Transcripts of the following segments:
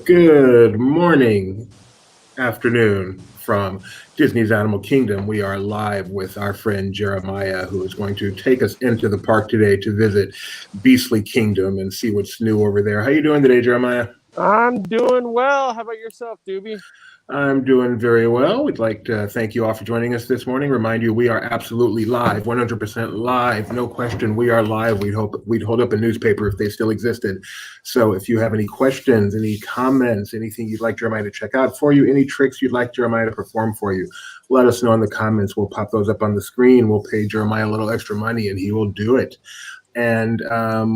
Good morning, afternoon from Disney's Animal Kingdom. We are live with our friend Jeremiah, who is going to take us into the park today to visit Beastly Kingdom and see what's new over there. How you doing today, Jeremiah? I'm doing well. How about yourself, Doobie? I'm doing very well. We'd like to thank you all for joining us this morning. Remind you, we are absolutely live, 100% live. No question, we are live. We'd hold up a newspaper if they still existed. So if you have any questions, any comments, anything you'd like Jeremiah to check out for you, any tricks you'd like Jeremiah to perform for you, let us know in the comments. We'll pop those up on the screen. We'll pay Jeremiah a little extra money and he will do it. And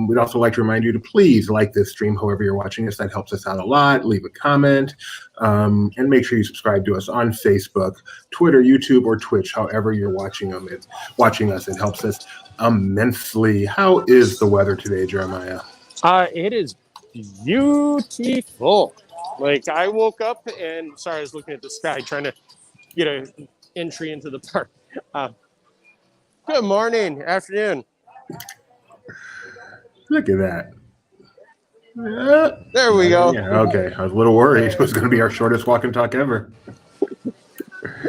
we'd also like to remind you to please like this stream, however you're watching us. That helps us out a lot. Leave a comment and make sure you subscribe to us on Facebook, Twitter, YouTube, or Twitch, however you're watching us. It helps us immensely. How is the weather today, Jeremiah? It is beautiful. Like, I woke up and, sorry, I was looking at the sky trying to get an entry into the park. Good morning, afternoon. Look at that. There we go. Yeah, okay. I was a little worried. It was going to be our shortest walk and talk ever.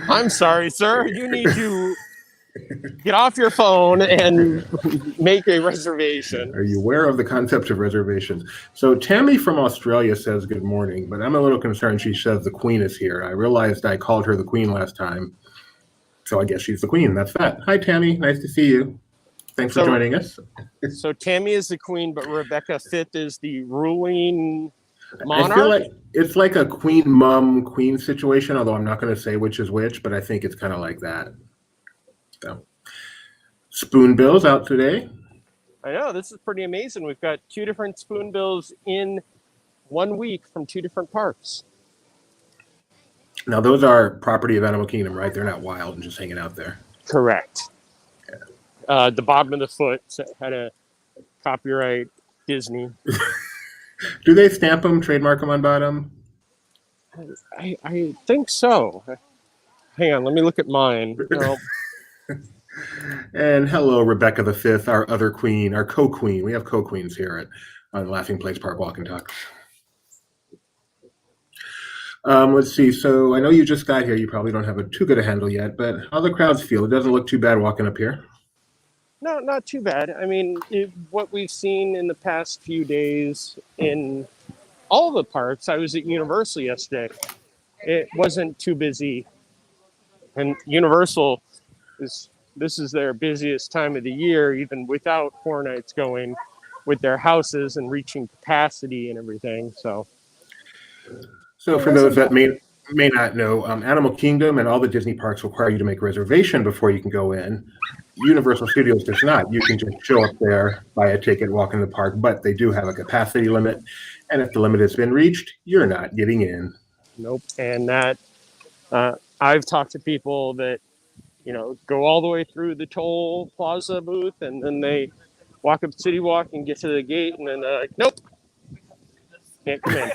I'm sorry, sir. You need to get off your phone and make a reservation. Are you aware of the concept of reservations? So Tammy from Australia says good morning, but I'm a little concerned. She says the Queen is here. I realized I called her the Queen last time, so I guess she's the Queen. That's that. Hi, Tammy. Nice to see you. Thanks for joining us. So Tammy is the Queen, but Rebecca Fifth is the ruling monarch? I feel like it's like a queen mom queen situation, although I'm not going to say which is which, but I think it's kind of like that. So, Spoonbill's out today. I know, this is pretty amazing. We've got 2 different Spoonbills in 1 week from 2 different parks. Now, those are property of Animal Kingdom, right? They're not wild and just hanging out there. Correct. The bottom of the foot had a copyright Disney. Do they stamp them, trademark them on bottom? I think so. Hang on, let me look at mine. No. And hello, Rebecca the Fifth, our other queen, our co-queen. We have co-queens here at Laughing Place Park Walk and Talk. Let's see. So I know you just got here. You probably don't have too good a handle yet, but how the crowds feel? It doesn't look too bad walking up here. No, not too bad. I mean, what we've seen in the past few days in all the parks, I was at Universal yesterday. It wasn't too busy. And Universal, this is their busiest time of the year, even without Horror Nights going, with their houses and reaching capacity and everything. So for those that may not know, Animal Kingdom and all the Disney parks require you to make a reservation before you can go in. Universal Studios does not. You can just show up there, buy a ticket, walk in the park, but they do have a capacity limit. And if the limit has been reached, you're not getting in. Nope. And that I've talked to people that, go all the way through the toll plaza booth and then they walk up City Walk and get to the gate and then they're like, nope, can't come in.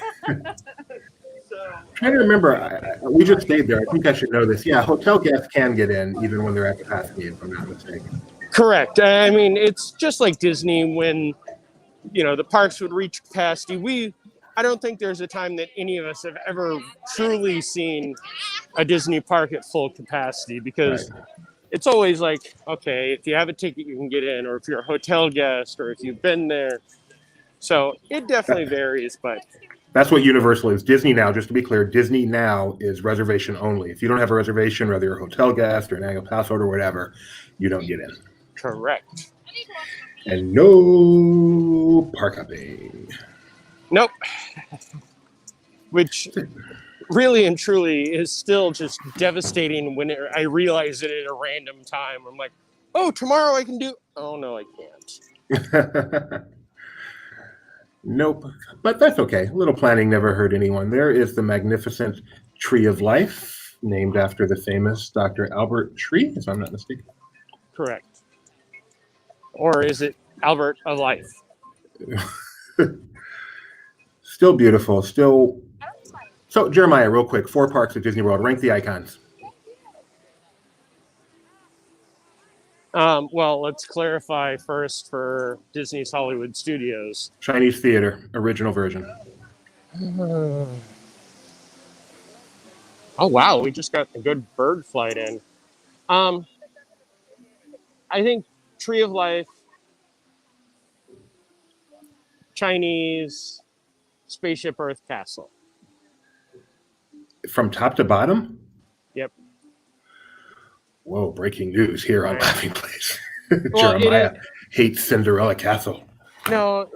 Trying to remember, we just stayed there. I think I should know this. Yeah, hotel guests can get in even when they're at capacity, if I'm not mistaken. Correct. I mean, it's just like Disney when, the parks would reach capacity. I don't think there's a time that any of us have ever truly seen a Disney park at full capacity because It's always like, okay, if you have a ticket, you can get in, or if you're a hotel guest, or if you've been there. So it definitely varies, but... That's what Universal is. Disney Now, just to be clear, Disney Now is reservation only. If you don't have a reservation, whether you're a hotel guest or an annual pass holder or whatever, you don't get in. Correct. And no park hopping. Nope. Which really and truly is still just devastating when I realize it at a random time. I'm like, Oh, tomorrow I can do. Oh no, I can't. Nope, but that's okay. A little planning never hurt anyone. There is the magnificent Tree of Life, named after the famous Dr. Albert Tree, if I'm not mistaken. Correct. Or is it Albert of Life? Still beautiful. Still. So, Jeremiah, real quick, 4 parks at Disney World. Rank the icons. Well, let's clarify first for Disney's Hollywood Studios. Chinese Theater, original version. Oh wow, we just got a good bird flight in. I think Tree of Life, Chinese, Spaceship Earth Castle. From top to bottom? Yep. Whoa, breaking news here on Laughing Place. Well, Jeremiah hates Cinderella Castle. No,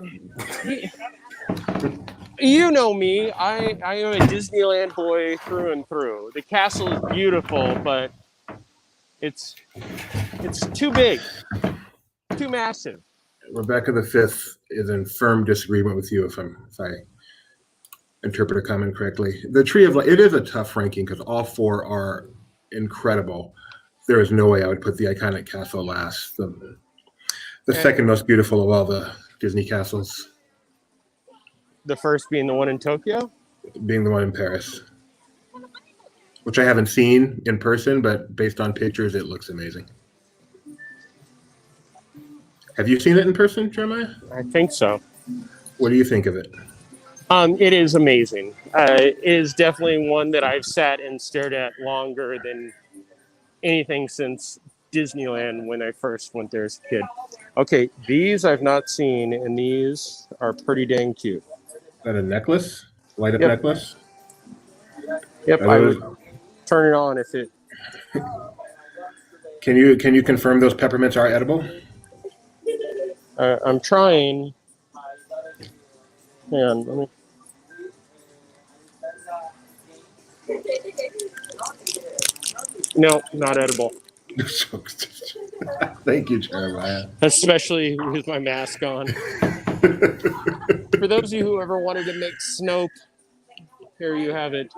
you know me. I am a Disneyland boy through and through. The castle is beautiful, but it's too big, too massive. Rebecca the Fifth is in firm disagreement with you if I interpret a comment correctly. The Tree of Life, it is a tough ranking because all 4 are incredible. There is no way I would put the iconic castle last. The second most beautiful of all the Disney castles. The first being the one in Tokyo? Being the one in Paris. Which I haven't seen in person, but based on pictures, it looks amazing. Have you seen it in person, Jeremiah? I think so. What do you think of it? It is amazing. It is definitely one that I've sat and stared at longer than anything since Disneyland when I first went there as a kid. Okay, these I've not seen, and these are pretty dang cute. Is that a necklace? Light up necklace? Yep, I would turn it on if it. Can you confirm those peppermints are edible? I'm trying. Hang on, let me. No, not edible. Thank you, Jeremiah. Especially with my mask on. For those of you who ever wanted to make Snope, here you have it.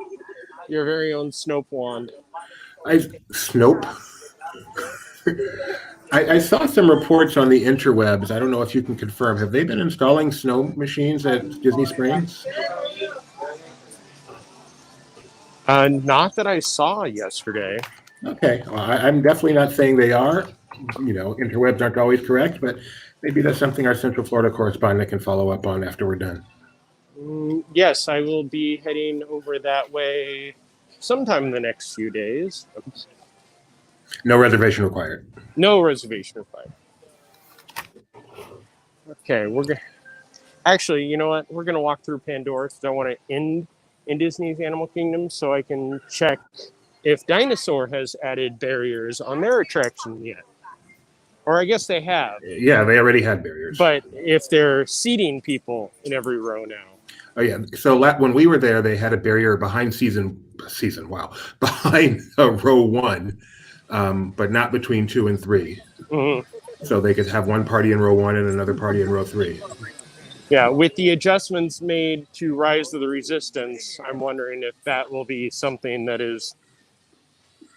Your very own Snope wand. Snope? I saw some reports on the interwebs. I don't know if you can confirm. Have they been installing snow machines at Disney Springs? Not that I saw yesterday. Okay. Well, I'm definitely not saying they are. Interwebs aren't always correct, but maybe that's something our Central Florida correspondent can follow up on after we're done. Yes, I will be heading over that way sometime in the next few days. No reservation required. No reservation required. Okay, we're gonna. Actually, you know what? We're gonna walk through Pandora because I want to end in Disney's Animal Kingdom so I can check if Dinosaur has added barriers on their attraction yet. Or I guess they have. Yeah, they already had barriers. But if they're seating people in every row now. Oh yeah. So when we were there, they had a barrier behind behind row 1, but not between 2 and 3. Mm-hmm. So they could have one party in row 1 and another party in row 3. Yeah, with the adjustments made to Rise of the Resistance, I'm wondering if that will be something that is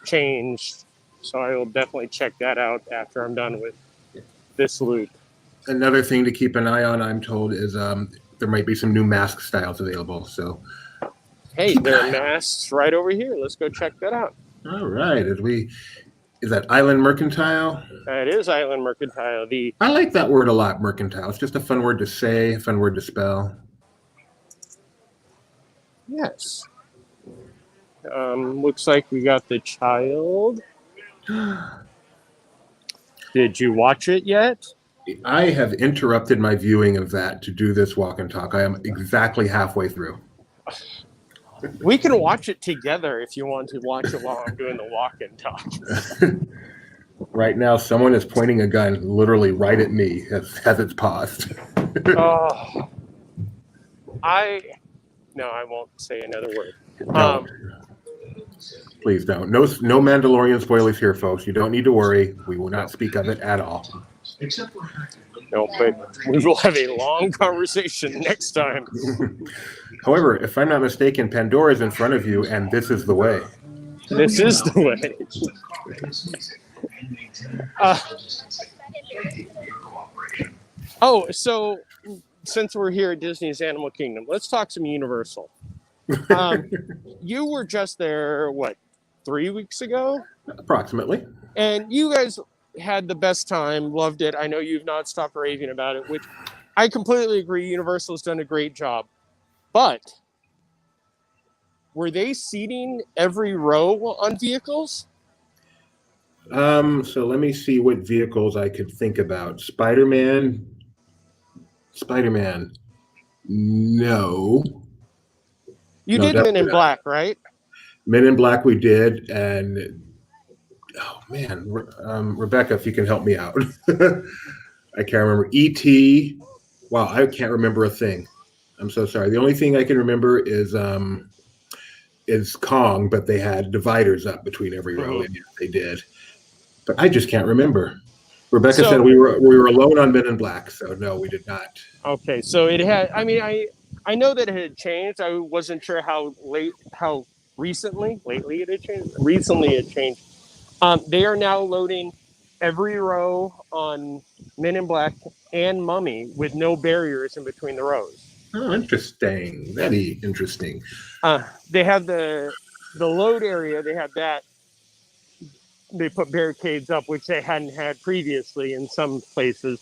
changed. So I will definitely check that out after I'm done with this loop. Another thing to keep an eye on, I'm told, is there might be some new mask styles available. So, hey, there are masks right over here. Let's go check that out. All right. Is that Island Mercantile? It is Island Mercantile. I like that word a lot, mercantile. It's just a fun word to say, a fun word to spell. Yes. Looks like we got the child. Did you watch it yet? I have interrupted my viewing of that to do this walk and talk. I am exactly halfway through. We can watch it together if you want to watch it while I'm doing the walk and talk. Right now, someone is pointing a gun literally right at me as it's paused. I won't say another word. No. Please don't. No, no Mandalorian spoilers here, folks. You don't need to worry. We will not speak of it at all. No, but we will have a long conversation next time. However, if I'm not mistaken, Pandora is in front of you, and this is the way. This is the way. So since we're here at Disney's Animal Kingdom, let's talk some Universal. You were just there, 3 weeks ago? Approximately. And you guys had the best time, loved it. I know you've not stopped raving about it, which I completely agree. Universal's done a great job. But were they seating every row on vehicles? So let me see what vehicles I could think about. Spider-Man. No. You did Men in Black, right? Men in Black we did, and oh man, Rebecca, if you can help me out. I can't remember. E.T. Wow, I can't remember a thing. I'm so sorry. The only thing I can remember is Kong, but they had dividers up between every row, and yes, they did. But I just can't remember. Rebecca said we were alone on Men in Black, so no, we did not. Okay, so it had. I mean, I know that it had changed. I wasn't sure how recently. Lately, it had changed. Recently, it changed. They are now loading every row on Men in Black and Mummy with no barriers in between the rows. Oh, interesting. Very interesting. They have the load area. They have that. They put barricades up, which they hadn't had previously in some places.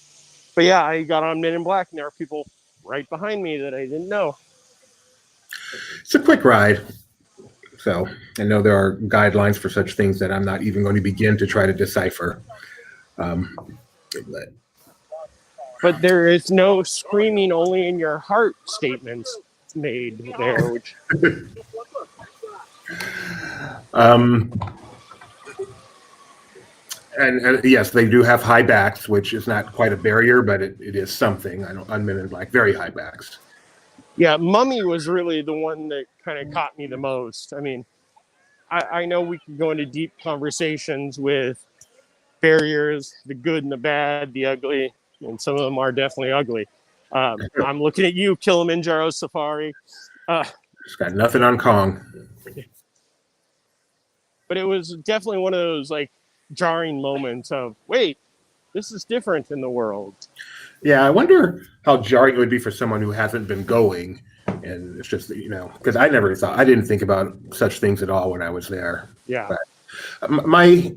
But yeah, I got on Men in Black, and there are people right behind me that I didn't know. It's a quick ride. So I know there are guidelines for such things that I'm not even going to begin to try to decipher. But there is no screaming only in your heart statements made there. Which... And yes, they do have high backs, which is not quite a barrier, but it is something. On Men in Black, very high backs. Yeah, Mummy was really the one that kind of caught me the most. I mean, I know we can go into deep conversations with barriers, the good and the bad, the ugly, and some of them are definitely ugly. I'm looking at you, Kilimanjaro Safari. It's got nothing on Kong. But it was definitely one of those jarring moments of, wait, this is different in the world. Yeah, I wonder how jarring it would be for someone who hasn't been going. And it's just, because I didn't think about such things at all when I was there. Yeah. But I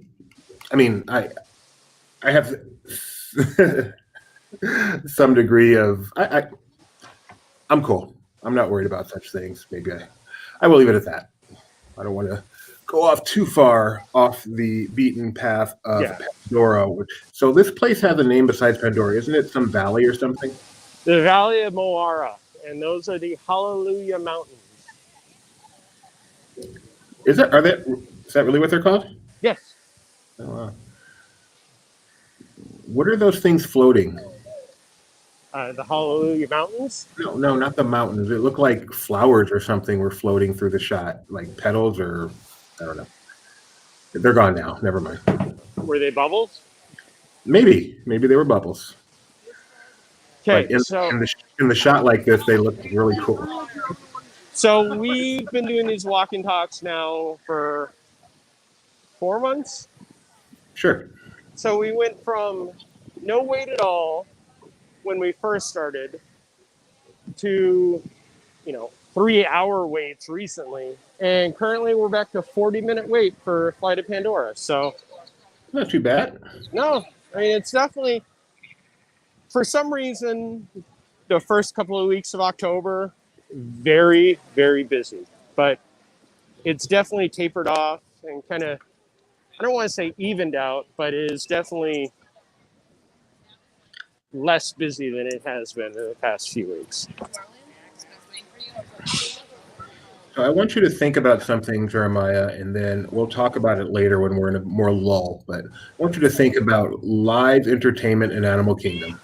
have some degree of, I'm cool. I'm not worried about such things. Maybe I will leave it at that. I don't want to go off too far off the beaten path of Pandora. So this place has a name besides Pandora. Isn't it some valley or something? The Valley of Moara. And those are the Hallelujah Mountains. Is that really what they're called? Yes. Oh, wow. What are those things floating? The Hallelujah Mountains? No, not the mountains. It looked like flowers or something were floating through the shot, like petals or I don't know. They're gone now. Never mind. Were they bubbles? Maybe they were bubbles. Okay, in the shot like this, they look really cool. So we've been doing these walk and talks now for 4 months. Sure. So we went from no wait at all when we first started to, 3-hour waits recently. And currently we're back to 40-minute wait for Flight of Pandora. So not too bad. No, I mean, it's definitely, for some reason, the first couple of weeks of October, very, very busy. But it's definitely tapered off and kind of, I don't want to say evened out, but it is definitely less busy than it has been in the past few weeks. So I want you to think about something, Jeremiah, and then we'll talk about it later when we're in a more lull. But I want you to think about live entertainment in Animal Kingdom.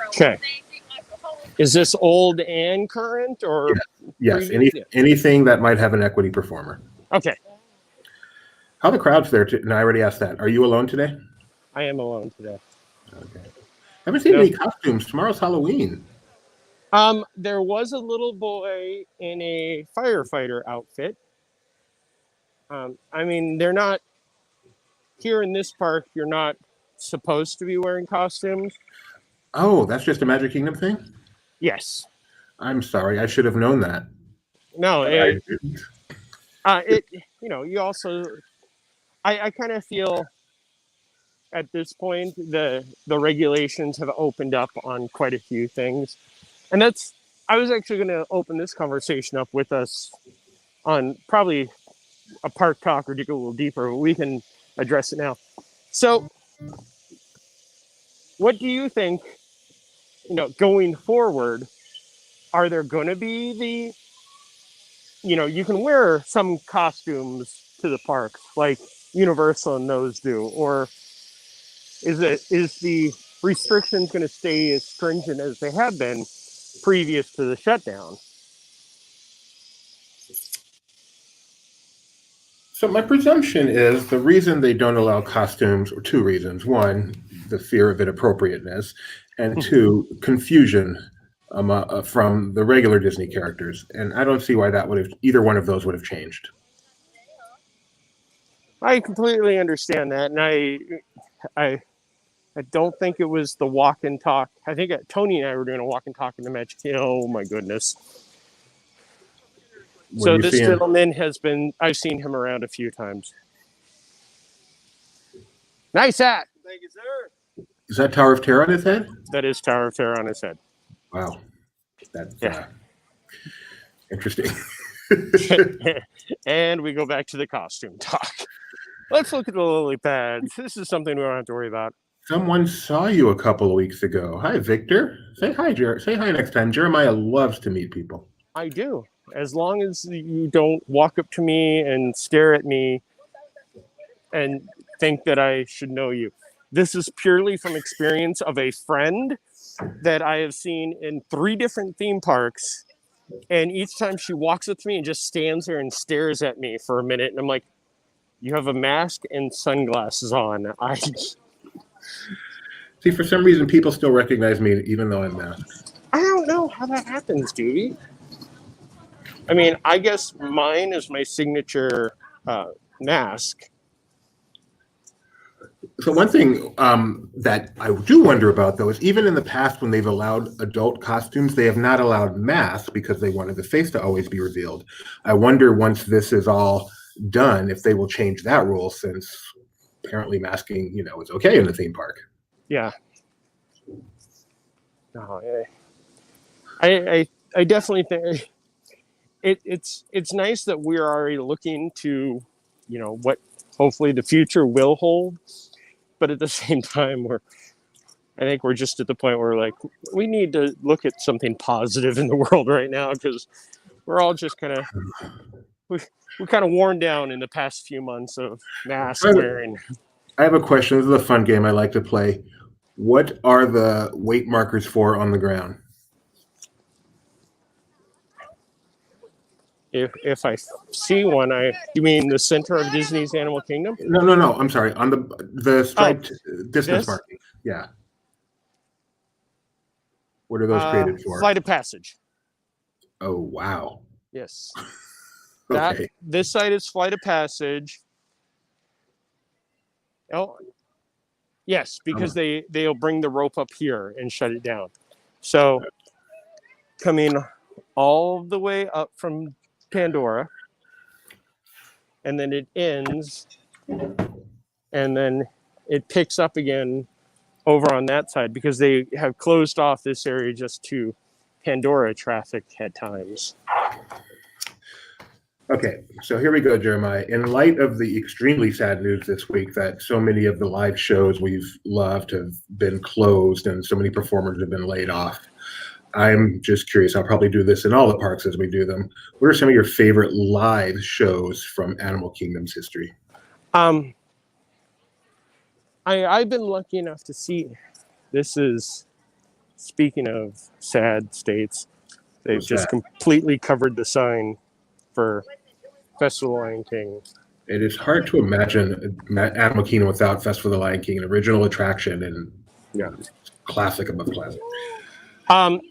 Okay. Is this old and current, or? Yes, anything that might have an equity performer. Okay. How are the crowds there? And I already asked that. Are you alone today? I am alone today. Okay. Haven't seen any costumes. Tomorrow's Halloween. There was a little boy in a firefighter outfit. I mean, they're not here in this park. You're not supposed to be wearing costumes. Oh, that's just a Magic Kingdom thing? Yes. I'm sorry. I should have known that. No, I didn't. you also, I kind of feel at this point the regulations have opened up on quite a few things, and I was actually going to open this conversation up with us on probably a park talk or dig a little deeper, but we can address it now. So, what do you think? Going forward, are there going to be you can wear some costumes to the parks like Universal and those do, or is the restrictions going to stay as stringent as they have been previous to the shutdown? So my presumption is the reason they don't allow costumes, or two reasons. One, the fear of inappropriateness, and two, confusion from the regular Disney characters. And I don't see why either one of those would have changed. I completely understand that, and I don't think it was the walk and talk. I think Tony and I were doing a walk and talk in the Magic Kingdom. Oh my goodness! So this gentleman I've seen him around a few times. Nice hat. Thank you, sir. Is that Tower of Terror on his head? That is Tower of Terror on his head. Wow. That's interesting. And we go back to the costume talk. Let's look at the lily pads. This is something we don't have to worry about. Someone saw you a couple of weeks ago. Hi, Victor. Say hi, Say hi next time. Jeremiah loves to meet people. I do. As long as you don't walk up to me and stare at me and think that I should know you. This is purely from experience of a friend that I have seen in 3 different theme parks. And each time she walks up to me and just stands there and stares at me for a minute. And I'm like, you have a mask and sunglasses on. See, for some reason, people still recognize me even though I'm masked. I don't know how that happens, Doobie. I mean, I guess mine is my signature mask. So one thing that I do wonder about, though, is even in the past when they've allowed adult costumes, they have not allowed masks because they wanted the face to always be revealed. I wonder once this is all done, if they will change that rule, since apparently masking, is okay in the theme park. Yeah. No, I definitely think it's nice that we're already looking to, what hopefully the future will hold. But at the same time, I think we're just at the point where we need to look at something positive in the world right now, because we're all just kind of we're kind of worn down in the past few months of mask wearing. I have a question. This is a fun game I like to play. What are the weight markers for on the ground? If I see one, you mean the center of Disney's Animal Kingdom? No. I'm sorry. On the striped distance marking. Yeah. What are those created for? Flight of Passage. Oh, wow. Yes. Okay. This side is Flight of Passage. Oh, yes, because they'll bring the rope up here and shut it down. So coming all the way up from Pandora, and then it ends, and then it picks up again over on that side, because they have closed off this area just to Pandora traffic at times. Okay, so here we go, Jeremiah. In light of the extremely sad news this week that so many of the live shows we've loved have been closed and so many performers have been laid off, I'm just curious. I'll probably do this in all the parks as we do them. What are some of your favorite live shows from Animal Kingdom's history? I've been lucky enough to see, this is, speaking of sad states, They've What's just that? completely covered the sign for Festival of the Lion King. It is hard to imagine Animal Kingdom without Festival of the Lion King, an original attraction and Yeah. classic above classic.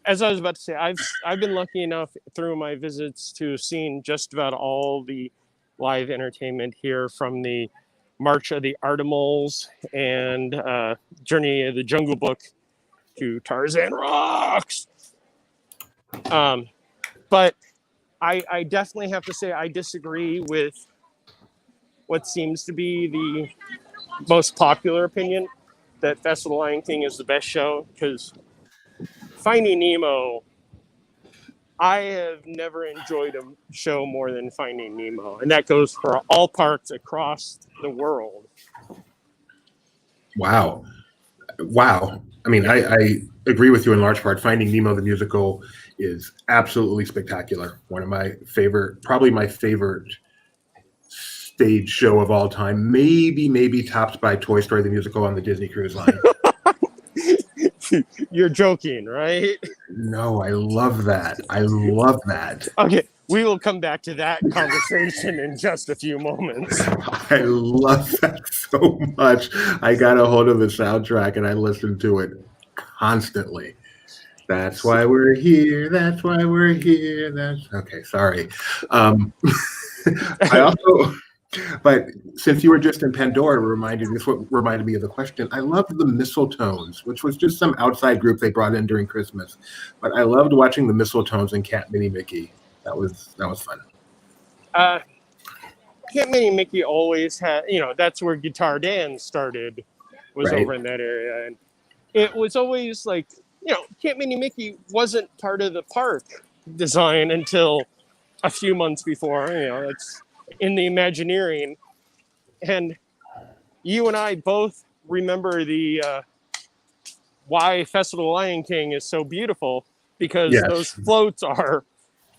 As I was about to say, I've been lucky enough through my visits to have seen just about all the live entertainment here, from the March of the Artimals and Journey of the Jungle Book to Tarzan Rocks. But I definitely have to say I disagree with what seems to be the most popular opinion, that Festival of the Lion King is the best show, because Finding Nemo, I have never enjoyed a show more than Finding Nemo, and that goes for all parks across the world. Wow. I mean, I agree with you in large part. Finding Nemo the musical is absolutely spectacular. One of my favorite, probably my favorite stage show of all time. Maybe topped by Toy Story the musical on the Disney Cruise Line. You're joking, right? No, I love that. I love that. Okay, we will come back to that conversation in just a few moments. I love that so much. I got a hold of the soundtrack and I listened to it constantly. That's why we're here. That's why we're here. That's okay. Sorry. I also, but since you were just in Pandora, this what reminded me of the question. I loved the Mistletones, which was just some outside group they brought in during Christmas. But I loved watching the Mistletones and Cat Minnie Mickey. That was fun. Cat Minnie Mickey always had, that's where Guitar Dance started, was Right. over in that area. And it was always like, Cat Minnie Mickey wasn't part of the park design until a few months before. It's in the Imagineering. And you and I both remember the why Festival of the Lion King is so beautiful, because Yes. those floats are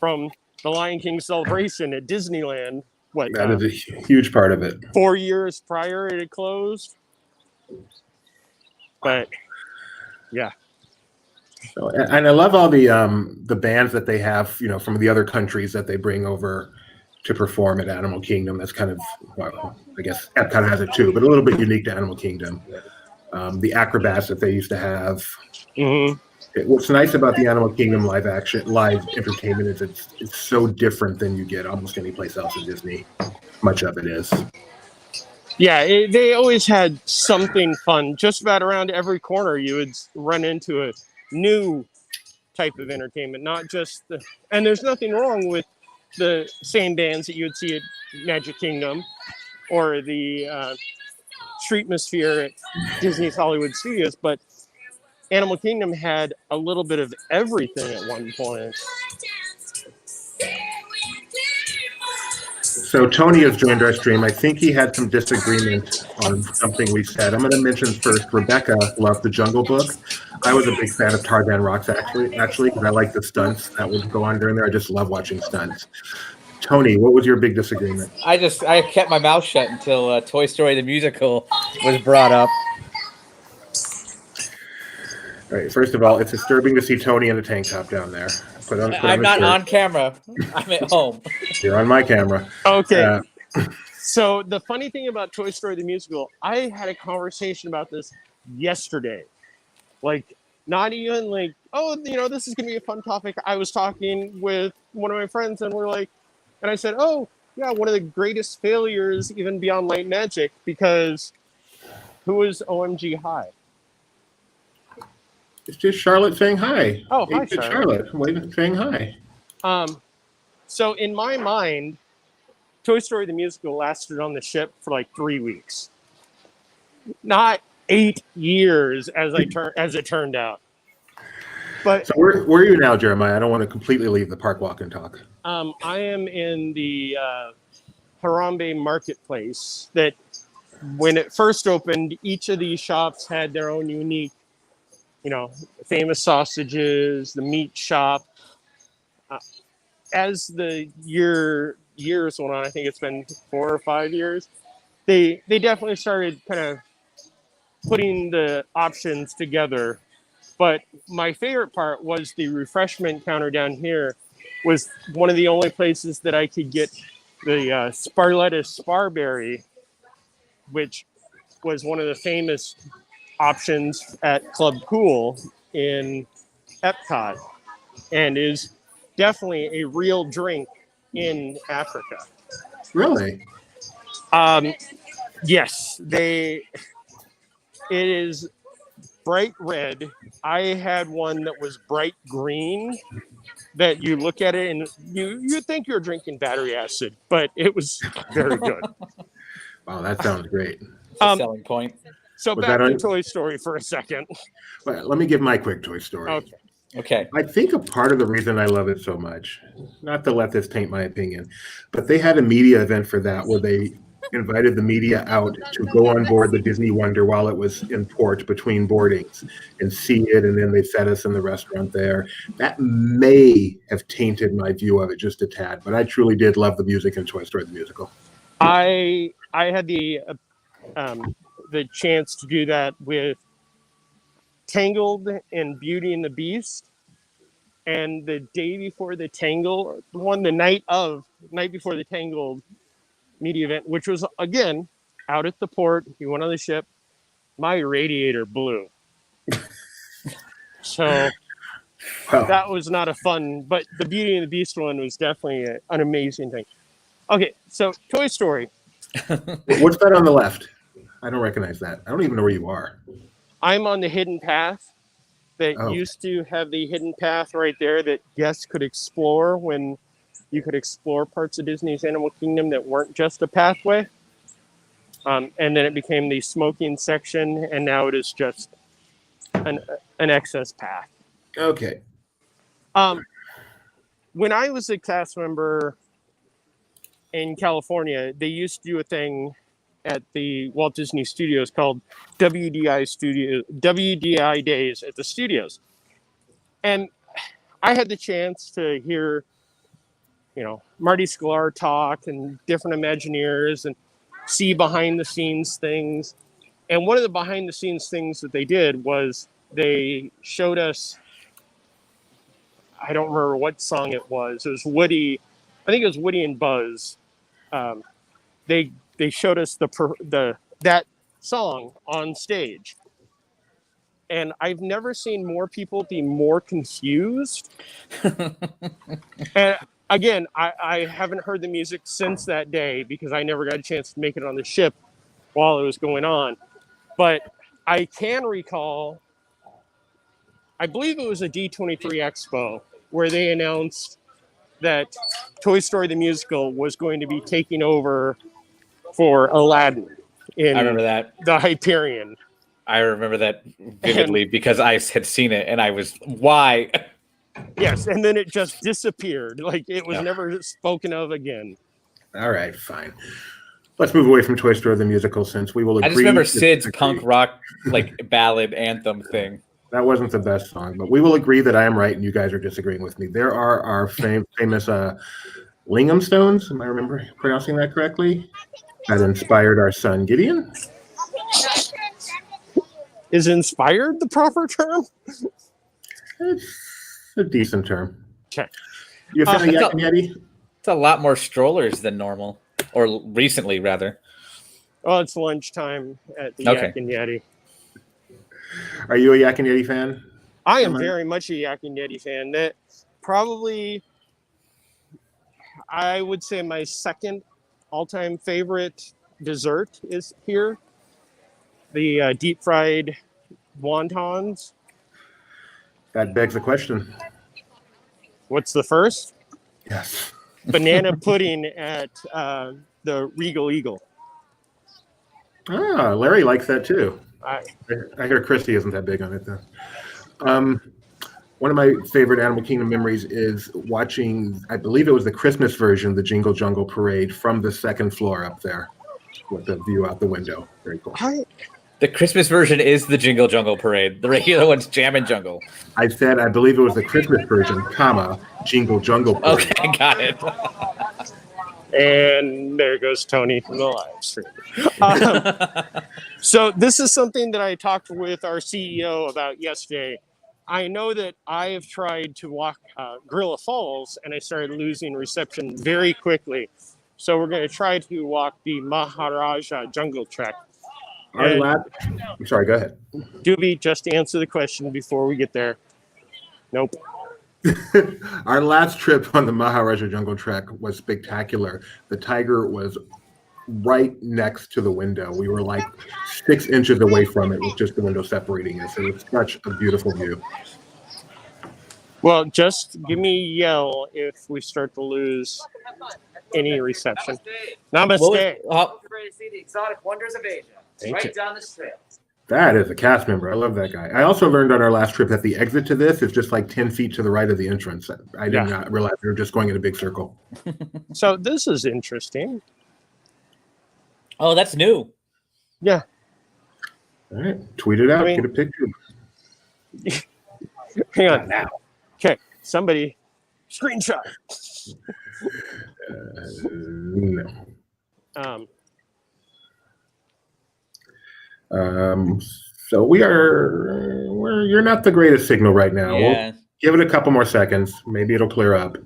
from the Lion King celebration at Disneyland. That is a huge part of it. 4 years prior it had closed. But yeah. So, and I love all the bands that they have, from the other countries that they bring over to perform at Animal Kingdom. That's kind of, well, I guess Epcot has it too, but a little bit unique to Animal Kingdom. The acrobats that they used to have. Mm-hmm. What's nice about the Animal Kingdom live entertainment is it's so different than you get almost any place else in Disney. Much of it is. Yeah, they always had something fun. Just about around every corner, you would run into a new type of entertainment, not just and there's nothing wrong with the same bands that you would see at Magic Kingdom or the Streetmosphere at Disney's Hollywood Studios, but Animal Kingdom had a little bit of everything at one point. So Tony has joined our stream. I think he had some disagreement on something we said. I'm going to mention first, Rebecca loved the Jungle Book. I was a big fan of Tarzan Rocks, actually, because I like the stunts that would go on during there. I just love watching stunts. Tony, what was your big disagreement? I kept my mouth shut until Toy Story the musical was brought up. All right, first of all, it's disturbing to see Tony in a tank top down there. I'm not on camera. I'm at home. You're on my camera. Okay. So the funny thing about Toy Story the musical, I had a conversation about this yesterday. Like, not even like, this is going to be a fun topic. I was talking with one of my friends and I said, oh, yeah, one of the greatest failures, even beyond Light Magic, because who is OMG High? It's just Charlotte saying hi. Oh, hi, Charlotte. Saying hi. So in my mind, Toy Story the musical lasted on the ship for like 3 weeks, not 8 years as it turned out. But so where are you now, Jeremiah? I don't want to completely leave the park walk and talk. I am in the Harambe marketplace. That when it first opened, each of these shops had their own unique, famous sausages, the meat shop. As the years went on, I think it's been 4 or 5 years, they definitely started kind of putting the options together But my favorite part was the refreshment counter down here was one of the only places that I could get the Sparlettus Sparberry, which was one of the famous options at Club Pool in Epcot, and is definitely a real drink in Africa. Really? Yes, it is bright red. I had one that was bright green, that you look at it and you think you're drinking battery acid, but it was very good. Wow, that sounds great. That's a selling point. So Was back that to on- Toy Story for a second. Well, let me give my quick Toy Story. Okay. Okay. I think a part of the reason I love it so much, not to let this taint my opinion, but they had a media event for that where they invited the media out to go on board the Disney Wonder while it was in port between boardings and see it, and then they fed us in the restaurant there. That may have tainted my view of it just a tad, but I truly did love the music in Toy Story the musical. I had the chance to do that with Tangled and Beauty and the Beast, and the day before the Tangled one, the night before the Tangled media event, which was again out at the port. We went on the ship. My radiator blew, so Wow. that was not a fun. But the Beauty and the Beast one was definitely an amazing thing. Okay, so Toy Story. What's that on the left? I don't recognize that. I don't even know where you are. I'm on the hidden path that Oh. used to have the hidden path right there that guests could explore when you could explore parts of Disney's Animal Kingdom that weren't just a pathway. And then it became the smoking section, and now it is just an excess path. Okay. When I was a cast member in California, they used to do a thing at the Walt Disney Studios called WDI Days at the studios. And I had the chance to hear, Marty Sklar talk and different Imagineers and see behind the scenes things. And one of the behind the scenes things that they did was they showed us, I don't remember what song it was. It was Woody. I think it was Woody and Buzz. They showed us that song on stage, and I've never seen more people be more confused. And again, I haven't heard the music since that day because I never got a chance to make it on the ship while it was going on. But I can recall, I believe it was a D23 Expo where they announced that Toy Story the Musical was going to be taking over for Aladdin in I remember that. the Hyperion. I remember that vividly because I had seen it and I was, why? Yes, and then it just disappeared. Like it was Yeah. never spoken of again. All right, fine. Let's move away from Toy Story the musical since we will agree. I just remember to Sid's disagree. punk rock ballad anthem thing. That wasn't the best song, but we will agree that I am right and you guys are disagreeing with me. There are our famous Lingham Stones. Am I pronouncing that correctly? That inspired our son Gideon. Is inspired the proper term? It's a decent term. Okay. You a fan of it's Yak and Yeti? It's a lot more strollers than normal, or recently rather. Oh, it's lunchtime at the Okay. Yak and Yeti. Are you a Yak and Yeti fan? I am Am I? very much a Yak and Yeti fan. That probably, I would say my second all-time favorite dessert is here. The deep fried wontons. That begs the question. What's the first? Yes. Banana pudding at the Regal Eagle. Ah, Larry likes that too. I I hear Christy isn't that big on it though. One of my favorite Animal Kingdom memories is watching, I believe it was the Christmas version of the Jingle Jungle Parade from the second floor up there with the view out the window. Very cool. The Christmas version is the Jingle Jungle Parade. The regular one's Jammin' Jungle. I said, I believe it was the Christmas version, comma, Jingle Jungle Parade. Okay, got it. And there goes Tony from the live stream. So this is something that I talked with our CEO about yesterday. I know that I have tried to walk Gorilla Falls, and I started losing reception very quickly. So we're going to try to walk the Maharaja Jungle Trek. Our And last, I'm sorry, go ahead. Doobie, just answer the question before we get there. Nope. Our last trip on the Maharaja Jungle Trek was spectacular. The tiger was right next to the window. We were like 6 inches away from it with just the window separating us. It was such a beautiful view. Well, just give me a yell if we start to lose any reception. Namaste. Ready to see the exotic wonders of Asia. Thank you. Down this trail. That is a cast member. I love that guy. I also learned on our last trip that the exit to this is just like 10 feet to the right of the entrance. I did not realize we were just going in a big circle. So this is interesting. Oh, that's new. Yeah. All right. Tweet it out. Get a picture. Hang on. Now. Okay. Somebody screenshot. No. So you're not the greatest signal right now. Yeah. We'll give it a couple more seconds. Maybe it'll clear up.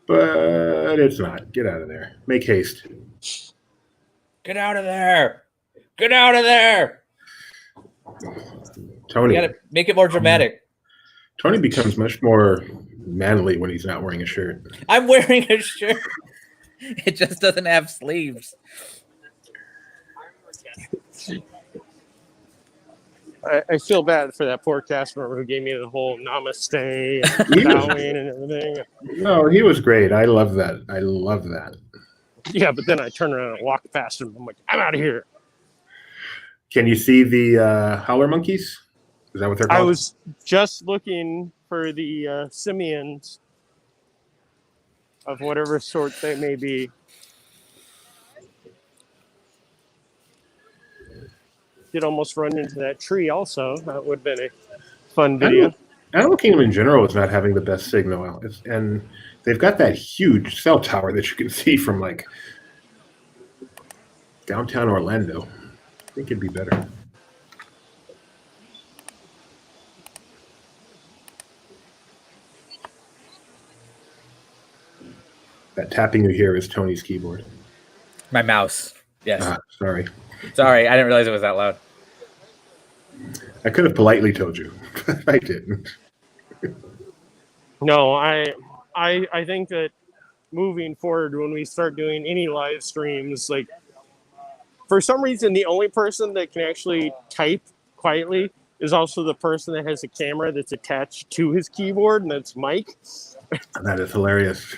But it's not. Get out of there. Make haste. Get out of there. Get out of there. Tony. You gotta make it more dramatic. Tony becomes much more manly when he's not wearing a shirt. I'm wearing a shirt. It just doesn't have sleeves. I feel bad for that poor cast member who gave me the whole namaste and bowing and everything. No, he was great. I love that. I love that. Yeah, but then I turn around and walk past him. I'm like, I'm out of here. Can you see the howler monkeys? Is that what they're called? I was just looking for the simians of whatever sort they may be. Did almost run into that tree also. That would have been a fun video. Animal Kingdom in general is not having the best signal. And they've got that huge cell tower that you can see from like downtown Orlando. I think it'd be better. That tapping you hear is Tony's keyboard. My mouse. Yes. Sorry. Sorry, I didn't realize it was that loud. I could have politely told you, but I didn't. No, I think that moving forward, when we start doing any live streams, like for some reason, the only person that can actually type quietly is also the person that has a camera that's attached to his keyboard, and that's Mike. That is hilarious.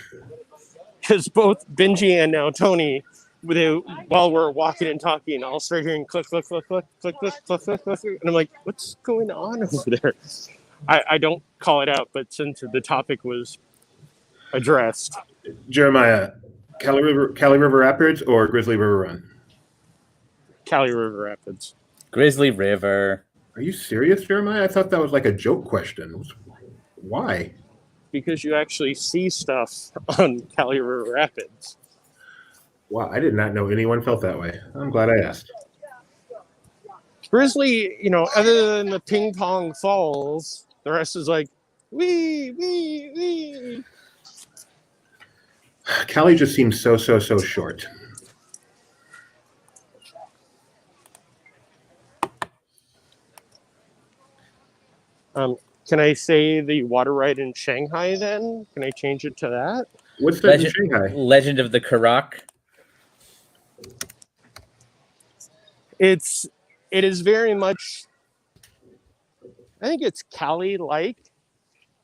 Because both Benji and now Tony, while we're walking and talking, I'll start hearing click, click, click, click, click, click, click, click, click, and I'm like, what's going on over there? I don't call it out, but since the topic was addressed. Jeremiah, Cali River Rapids or Grizzly River Run? Cali River Rapids. Grizzly River. Are you serious, Jeremiah? I thought that was like a joke question. Why? Because you actually see stuff on Cali River Rapids. Wow, I did not know anyone felt that way. I'm glad I asked. Grizzly, other than the ping pong falls, the rest is like, wee, wee, wee. Cali just seems so short. Can I say the water ride in Shanghai then? Can I change it to that? What's that in Shanghai? Legend of the Karak. It is very much, I think it's Cali-like,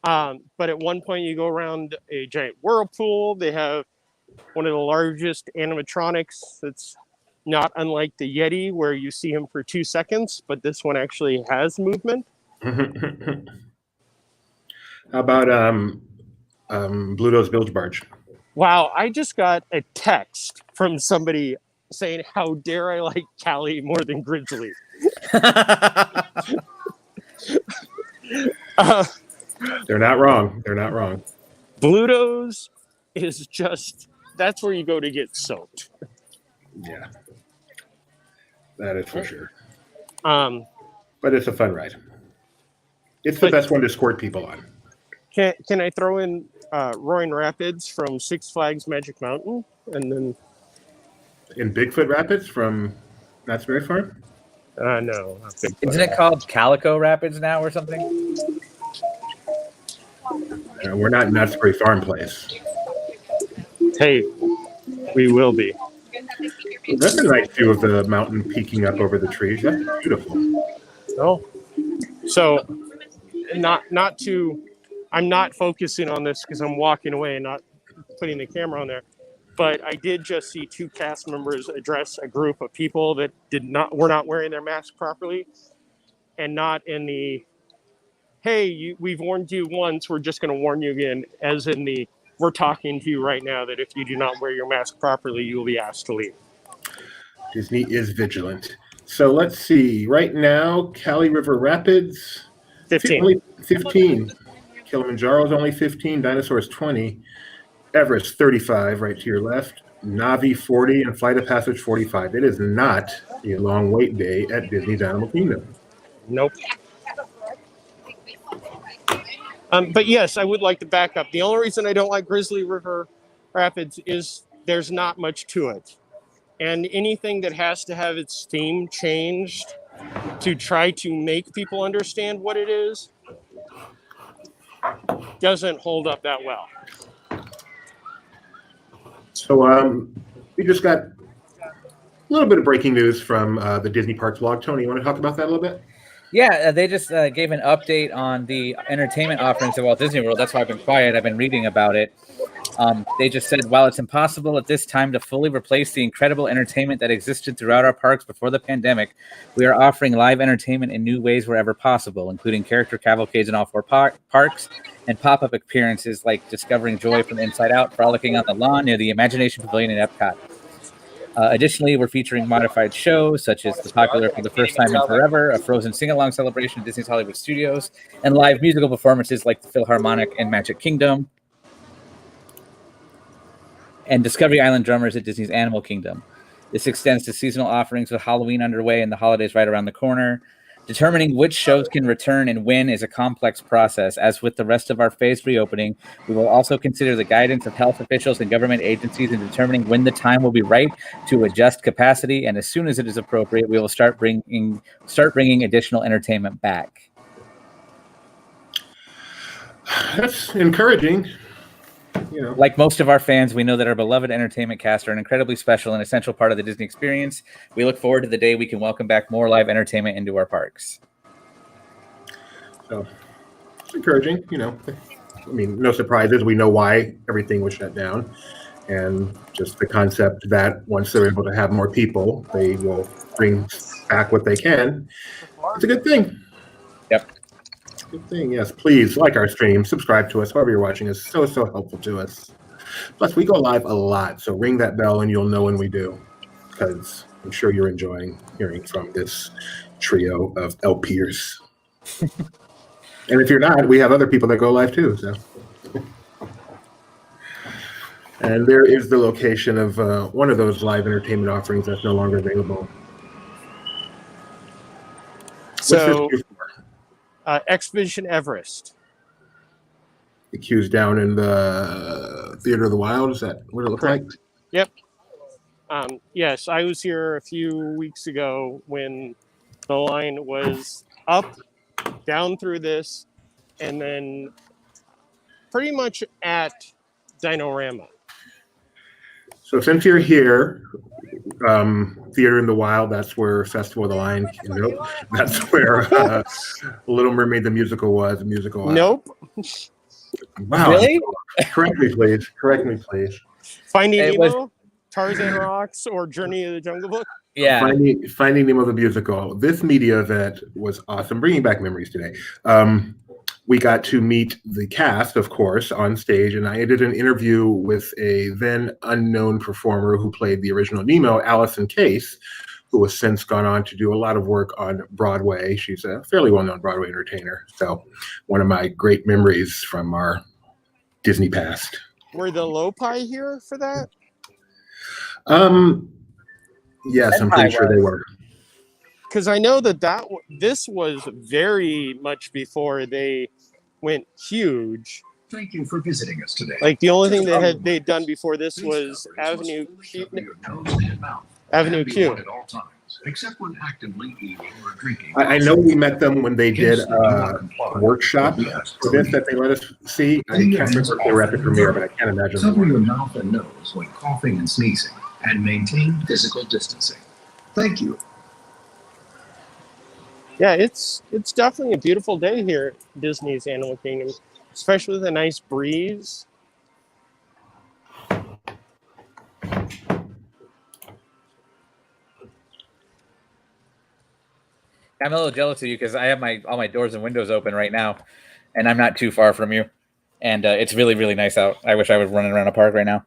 but at one point you go around a giant whirlpool. They have one of the largest animatronics that's not unlike the Yeti, where you see him for 2 seconds, but this one actually has movement. How about Bluto's Bilge Barge? Wow, I just got a text from somebody saying, how dare I like Cali more than Grizzly? They're not wrong. They're not wrong. Bluto's is just, that's where you go to get soaked. Yeah. That is for sure. Um, But it's a fun ride. It's the best one to squirt people on. can I throw in Roaring Rapids from Six Flags Magic Mountain, and then In Bigfoot Rapids from Knott's Berry Farm? no, not Bigfoot. Isn't it called Calico Rapids now or something? We're not Knott's Berry Farm place. Hey, we will be. That's a nice view of the mountain peeking up over the trees. That's beautiful. Oh, so not to. I'm not focusing on this because I'm walking away and not putting the camera on there. But I did just see two cast members address a group of people that were not wearing their mask properly, and not in the, hey, we've warned you once, we're just going to warn you again, as in the, we're talking to you right now that if you do not wear your mask properly, you will be asked to leave. Disney is vigilant. So let's see. Right now, Cali River Rapids, 15. Only 15. Kilimanjaro's only 15. Dinosaur's 20. Everest 35, right to your left. Navi 40 and Flight of Passage 45. It is not a long wait day at Disney's Animal Kingdom. Nope. But yes, I would like to back up. The only reason I don't like Grizzly River Rapids is there's not much to it. And anything that has to have its theme changed to try to make people understand what it is doesn't hold up that well. So we just got a little bit of breaking news from the Disney Parks blog. Tony, you want to talk about that a little bit? Yeah, they just gave an update on the entertainment offerings at Walt Disney World. That's why I've been quiet. I've been reading about it. They just said, while it's impossible at this time to fully replace the incredible entertainment that existed throughout our parks before the pandemic, we are offering live entertainment in new ways wherever possible, including character cavalcades in all four parks and pop-up appearances like Discovering Joy from Inside Out, frolicking on the lawn near the Imagination Pavilion in Epcot. Additionally, we're featuring modified shows such as the popular For the First Time in Forever, a Frozen sing-along celebration at Disney's Hollywood Studios, and live musical performances like the Philharmonic and Magic Kingdom, and Discovery Island Drummers at Disney's Animal Kingdom. This extends to seasonal offerings with Halloween underway and the holidays right around the corner. Determining which shows can return and when is a complex process. As with the rest of our phased reopening, we will also consider the guidance of health officials and government agencies in determining when the time will be right to adjust capacity, and as soon as it is appropriate, we will start bringing additional entertainment back. That's encouraging. Like most of our fans, we know that our beloved entertainment cast are an incredibly special and essential part of the Disney experience. We look forward to the day we can welcome back more live entertainment into our parks. So it's encouraging, I mean, no surprises. We know why everything was shut down. And just the concept that once they're able to have more people, they will bring back what they can. It's a good thing. Yep. Good thing, yes. Please like our stream, subscribe to us, whoever you're watching is so helpful to us. Plus, we go live a lot, so ring that bell and you'll know when we do, because I'm sure you're enjoying hearing from this trio of LPers. And if you're not, we have other people that go live too. So, and there is the location of one of those live entertainment offerings that's no longer available. So. Expedition Everest. The queue's down in the Theater of the Wild. Is that what it looked like? Yep. Yes, I was here a few weeks ago when the line was up, down through this, and then pretty much at Dinorama. So since you're here, Theater in the Wild, that's where Festival of the Lion, that's where Little Mermaid the musical was. The musical. Nope. Wow. Really? Correct me, please. Finding Nemo, Tarzan Rocks, or Journey of the Jungle Book. Yeah. Finding Nemo the musical. This media event was awesome, bringing back memories today. We got to meet the cast, of course, on stage, and I did an interview with a then unknown performer who played the original Nemo, Allison Case, who has since gone on to do a lot of work on Broadway. She's a fairly well-known Broadway entertainer. So one of my great memories from our Disney past. Were the Lopi here for that? Yes, I'm pretty sure they were. because I know this was very much before they went huge. Thank you for visiting us today. Like the only thing they'd done before this was Avenue Q. Avenue Q. At all times, except when actively eating or drinking. I know we met them when they did a workshop for this that they let us see. I can't remember if they were at the premiere, but I can't imagine. Cover your mouth and nose when coughing and sneezing, and maintain physical distancing. Thank you. Yeah, it's definitely a beautiful day here at Disney's Animal Kingdom, especially with a nice breeze. I'm a little jealous of you because I have all my doors and windows open right now, and I'm not too far from you, and it's really, really nice out. I wish I was running around a park right now.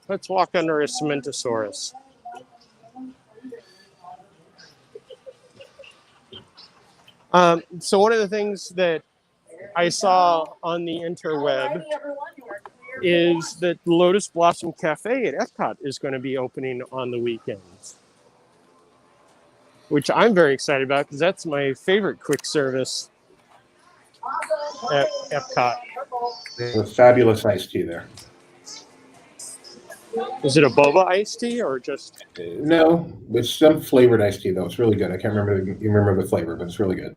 Let's walk under a Cementosaurus. So one of the things that I saw on the interweb is that Lotus Blossom Cafe at Epcot is going to be opening on the weekends, which I'm very excited about because that's my favorite quick service at Epcot. There's a fabulous iced tea there. Is it a boba iced tea or just? No, it's some flavored iced tea though. It's really good. I can't remember the flavor, but it's really good.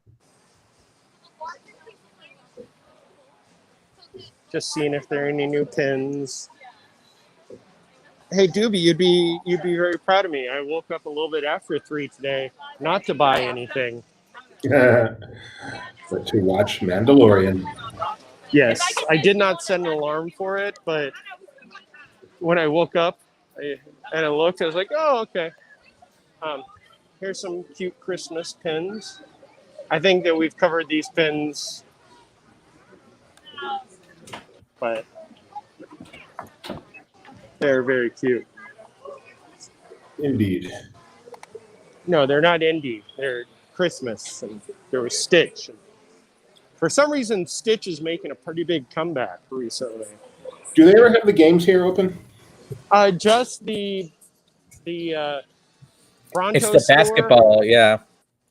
Just seeing if there are any new pins. Hey Doobie, you'd be very proud of me. I woke up a little bit after 3 today, not to buy anything. But to watch Mandalorian. Yes, I did not set an alarm for it, but when I woke up and I looked, I was like, oh, okay. Here's some cute Christmas pins. I think that we've covered these pins, but they're very cute. Indeed. No, they're not indie. They're Christmas. And there was Stitch. For some reason, Stitch is making a pretty big comeback recently. Do they ever have the games here open? Just the Bronto It's the store basketball, yeah.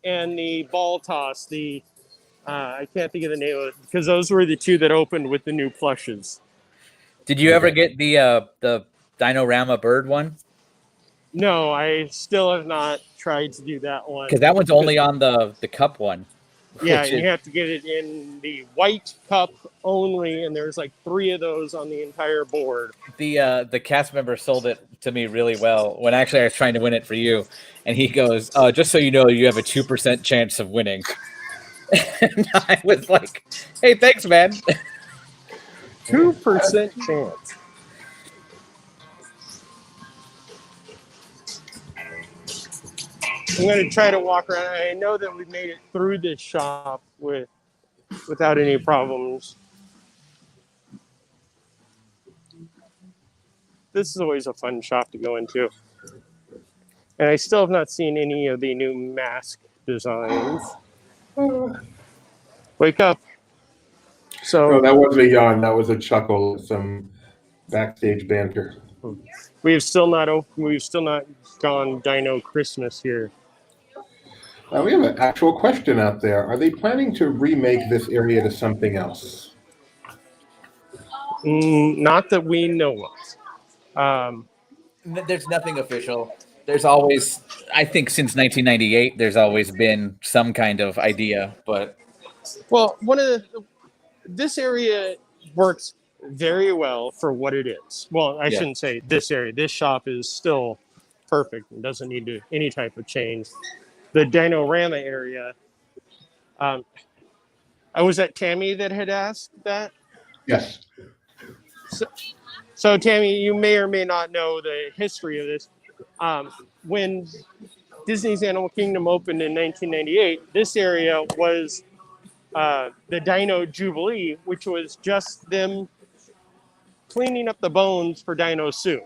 and the ball toss. I can't think of the name of it because those were the two that opened with the new plushes. Did you ever get the Dinorama bird one? No, I still have not tried to do that one. Because that one's only on the cup one. Yeah, and you have to get it in the white cup only, and there's like 3 of those on the entire board. The cast member sold it to me really well when actually I was trying to win it for you, and he goes, just so you know, you have a 2% chance of winning. And I was like, hey, thanks, man. 2% chance. I'm going to try to walk around. I know that we made it through this shop without any problems. This is always a fun shop to go into. And I still have not seen any of the new mask designs. Wake up. So No, that wasn't a yawn. That was a chuckle. Some backstage banter. we've still not gone Dino Christmas here. We have an actual question out there. Are they planning to remake this area to something else? Not that we know of. There's nothing official. There's always, I think since 1998, there's always been some kind of idea, but... Well, this area works very well for what it is. Well, I shouldn't say this area. This shop is still perfect and doesn't need any type of change. The Dinorama area, I was that Tammy that had asked that? Yes. So Tammy, you may or may not know the history of this. When Disney's Animal Kingdom opened in 1998, this area was the Dino Jubilee, which was just them cleaning up the bones for Dino Soup.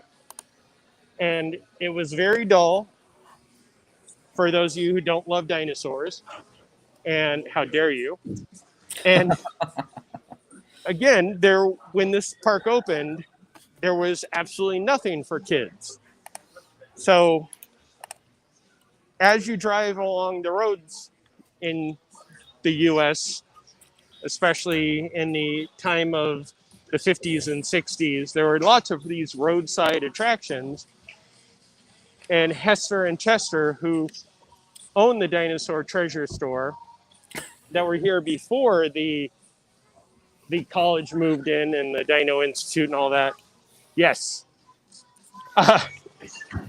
And it was very dull for those of you who don't love dinosaurs. And how dare you? And again, when this park opened, there was absolutely nothing for kids. So as you drive along the roads in the US, especially in the time of the 50s and 60s, there were lots of these roadside attractions. And Hester and Chester, who owned the Dinosaur Treasure Store, that were here before the college moved in and the Dino Institute and all that, yes,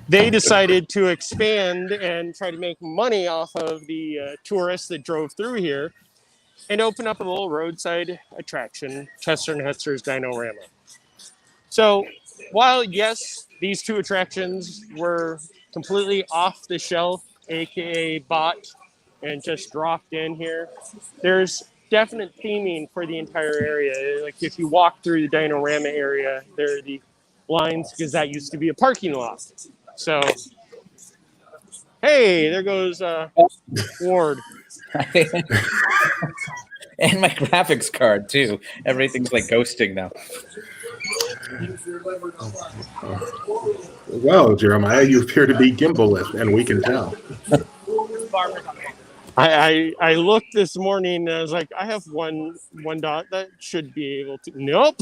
they decided to expand and try to make money off of the tourists that drove through here and open up a little roadside attraction, Chester and Hester's Dinorama. So while, yes, these two attractions were completely off the shelf, aka bought and just dropped in here, there's definite theming for the entire area. Like if you walk through the Dinorama area, there are the lines because that used to be a parking lot. So, hey, there goes Ward. And my graphics card too. Everything's like ghosting now. Well, Jeremiah, you appear to be gimballess, and we can tell. I looked this morning and I was like, I have one dot that should be able to. Nope.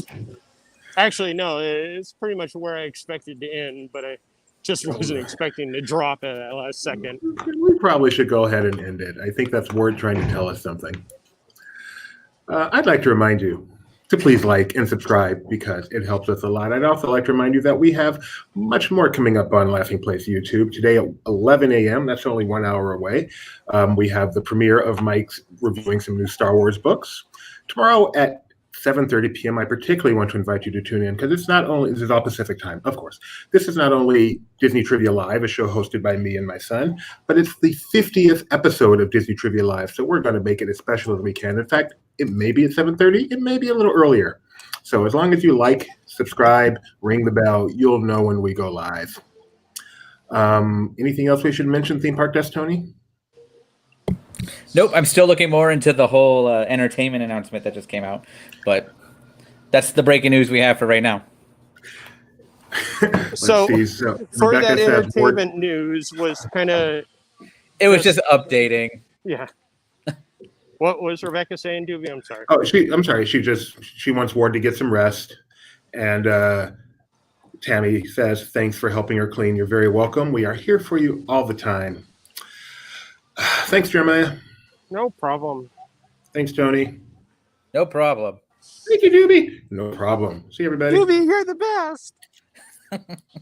Actually, no, it's pretty much where I expected to end, but I just wasn't expecting to drop at that last second. We probably should go ahead and end it. I think that's Ward trying to tell us something. I'd like to remind you to please like and subscribe because it helps us a lot. I'd also like to remind you that we have much more coming up on Laughing Place YouTube. Today at 11 a.m., that's only 1 hour away, we have the premiere of Mike's reviewing some new Star Wars books. Tomorrow at 7:30 p.m., I particularly want to invite you to tune in because it's not only, this is all Pacific time, of course. This is not only Disney Trivia Live, a show hosted by me and my son, but it's the 50th episode of Disney Trivia Live, so we're going to make it as special as we can. In fact, it may be at 7:30, it may be a little earlier. So as long as you like, subscribe, ring the bell, you'll know when we go live. Anything else we should mention, Theme Park Desk, Tony? Nope, I'm still looking more into the whole entertainment announcement that just came out, but that's the breaking news we have for right now. So for Rebecca that says, entertainment news was kind of, It was just updating. yeah. What was Rebecca saying, Doobie? I'm sorry. Oh, I'm sorry. She wants Ward to get some rest, and Tammy says, "Thanks for helping her clean. You're very welcome. We are here for you all the time." Thanks, Jeremiah. No problem. Thanks, Tony. No problem. Thank you, Doobie. No problem. See you, everybody. Doobie, you're the best.